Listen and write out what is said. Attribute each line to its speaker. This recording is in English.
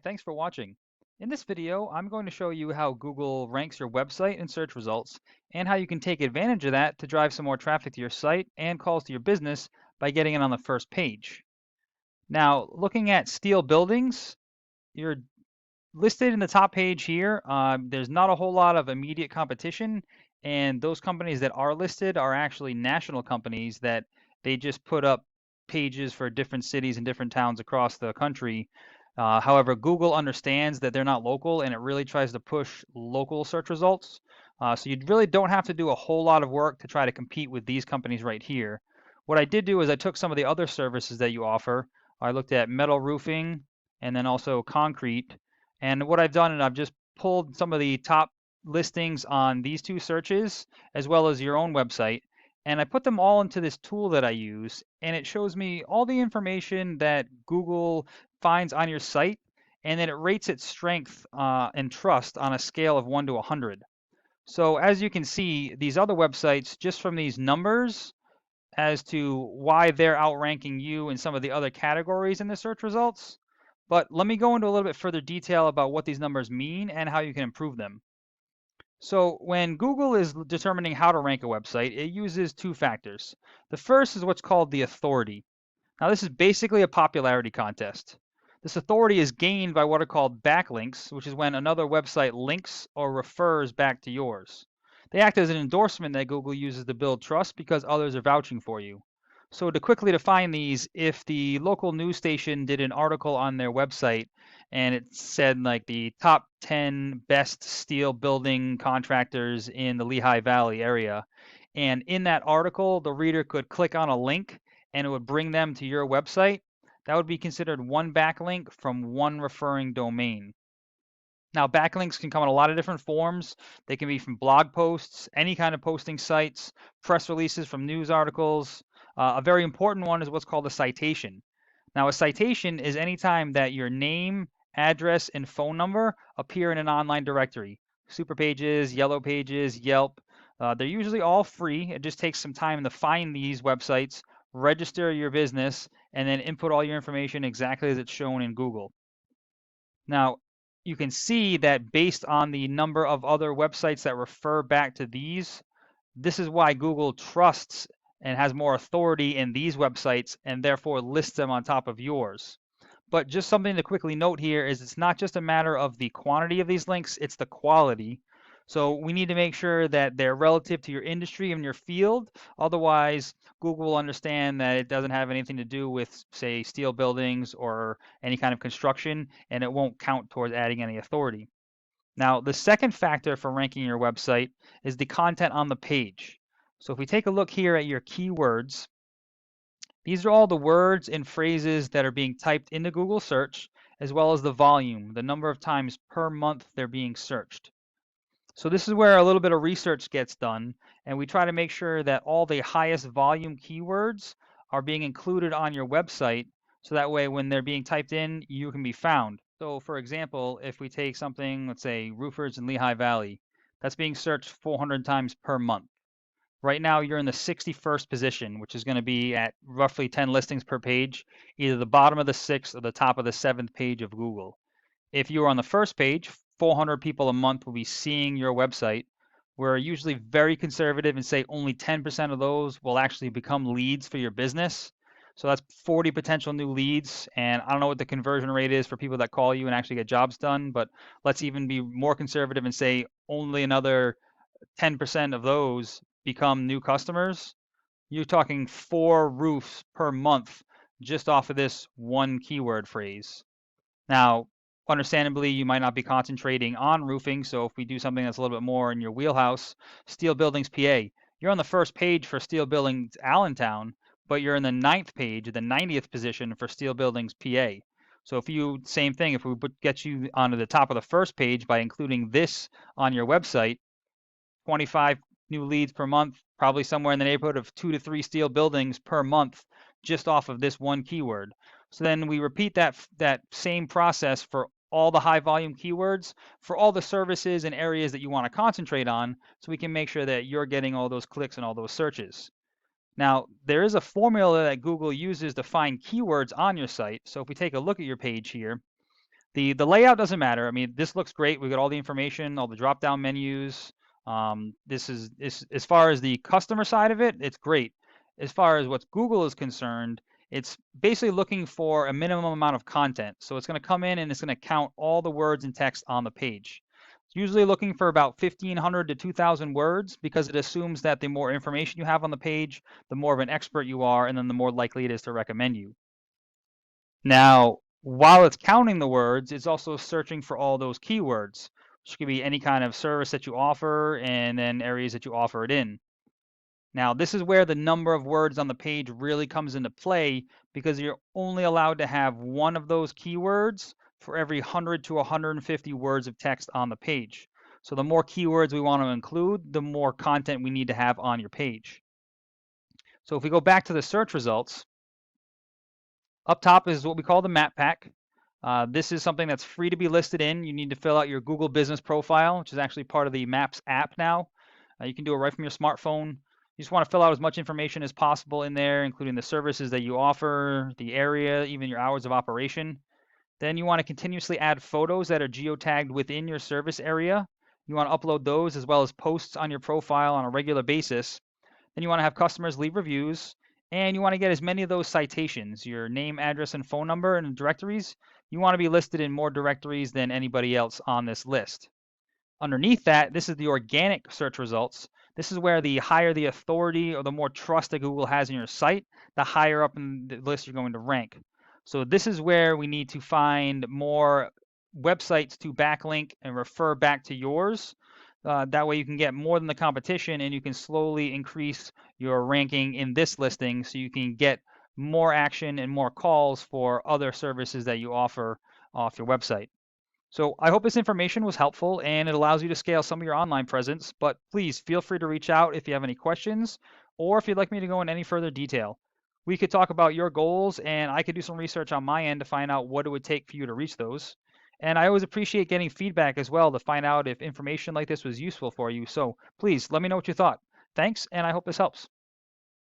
Speaker 1: thanks for watching. In this video, I'm going to show you how Google ranks your website in search results and how you can take advantage of that to drive some more traffic to your site and calls to your business by getting it on the first page. Now, looking at steel buildings, you're listed in the top page here. There's not a whole lot of immediate competition, and those companies that are listed are actually national companies that they just put up pages for different cities and different towns across the country. However, Google understands that they're not local and it really tries to push local search results. So you really don't have to do a whole lot of work to try to compete with these companies right here. What I did do is I took some of the other services that you offer. I looked at metal roofing and then also concrete. And what I've done is I've just pulled some of the top listings on these two searches, as well as your own website, and I put them all into this tool that I use, and it shows me all the information that Google finds on your site, and then it rates its strength and trust on a scale of 1 to 100. So as you can see, these other websites, just from these numbers as to why they're outranking you in some of the other categories in the search results. But let me go into a little bit further detail about what these numbers mean and how you can improve them. So when Google is determining how to rank a website, it uses two factors. The first is what's called the authority. Now this is basically a popularity contest. This authority is gained by what are called backlinks, which is when another website links or refers back to yours. They act as an endorsement that Google uses to build trust because others are vouching for you. So to quickly define these, if the local news station did an article on their website and it said like the top 10 best steel building contractors in the Lehigh Valley area, and in that article, the reader could click on a link and it would bring them to your website, that would be considered one backlink from one referring domain. Now, backlinks can come in a lot of different forms. They can be from blog posts, any kind of posting sites, press releases from news articles. A very important one is what's called a citation. Now, a citation is any time that your name, address, and phone number appear in an online directory. Superpages, Yellow Pages, Yelp. They're usually all free. It just takes some time to find these websites, register your business, and then input all your information exactly as it's shown in Google. Now, you can see that based on the number of other websites that refer back to these, this is why Google trusts and has more authority in these websites and therefore lists them on top of yours. But just something to quickly note here is it's not just a matter of the quantity of these links, it's the quality. So we need to make sure that they're relative to your industry and your field. Otherwise, Google will understand that it doesn't have anything to do with, say, steel buildings or any kind of construction, and it won't count towards adding any authority. Now, the second factor for ranking your website is the content on the page. So if we take a look here at your keywords, these are all the words and phrases that are being typed into Google search, as well as the volume, the number of times per month they're being searched. So this is where a little bit of research gets done, and we try to make sure that all the highest volume keywords are being included on your website, so that way when they're being typed in, you can be found. So for example, if we take something, let's say roofers in Lehigh Valley, that's being searched 400 times per month. Right now, you're in the 61st position, which is going to be at roughly 10 listings per page, either the bottom of the 6th or the top of the 7th page of Google. If you are on the first page, 400 people a month will be seeing your website. We're usually very conservative and say only 10% of those will actually become leads for your business. So that's 40 potential new leads. And I don't know what the conversion rate is for people that call you and actually get jobs done, but let's even be more conservative and say only another 10% of those become new customers. You're talking 4 roofs per month just off of this one keyword phrase. Now, understandably, you might not be concentrating on roofing, so if we do something that's a little bit more in your wheelhouse, steel buildings PA, you're on the first page for steel buildings Allentown, but you're in the 9th page, the 90th position for steel buildings PA. So if you, same thing, if we get you onto the top of the first page by including this on your website, 25 new leads per month, probably somewhere in the neighborhood of 2 to 3 steel buildings per month just off of this one keyword. So then we repeat that same process for all the high volume keywords for all the services and areas that you want to concentrate on, so we can make sure that you're getting all those clicks and all those searches. Now, there is a formula that Google uses to find keywords on your site. So if we take a look at your page here, The layout doesn't matter. I mean, this looks great. We got all the information, all the drop-down menus. This as far as the customer side of it, it's great. As far as what Google is concerned, it's basically looking for a minimum amount of content. So it's going to come in and it's going to count all the words and text on the page. It's usually looking for about 1,500 to 2,000 words because it assumes that the more information you have on the page, the more of an expert you are, and then the more likely it is to recommend you. Now, while it's counting the words, it's also searching for all those keywords, which could be any kind of service that you offer and then areas that you offer it in. Now, this is where the number of words on the page really comes into play because you're only allowed to have one of those keywords for every 100 to 150 words of text on the page. So the more keywords we want to include, the more content we need to have on your page. So if we go back to the search results, up top is what we call the map pack. This is something that's free to be listed in. You need to fill out your Google Business profile, which is actually part of the Maps app now. You can do it right from your smartphone. You just want to fill out as much information as possible in there, including the services that you offer, the area, even your hours of operation. Then you want to continuously add photos that are geotagged within your service area. You want to upload those as well as posts on your profile on a regular basis. Then you want to have customers leave reviews, and you want to get as many of those citations, your name, address, and phone number in directories. You want to be listed in more directories than anybody else on this list. Underneath that, this is the organic search results. This is where the higher the authority or the more trust that Google has in your site, the higher up in the list you're going to rank. So this is where we need to find more websites to backlink and refer back to yours. That way you can get more than the competition and you can slowly increase your ranking in this listing so you can get more action and more calls for other services that you offer off your website. So I hope this information was helpful and it allows you to scale some of your online presence, but please feel free to reach out if you have any questions or if you'd like me to go in any further detail. We could talk about your goals and I could do some research on my end to find out what it would take for you to reach those. And I always appreciate getting feedback as well to find out if information like this was useful for you. So please let me know what you thought. Thanks, and I hope this helps.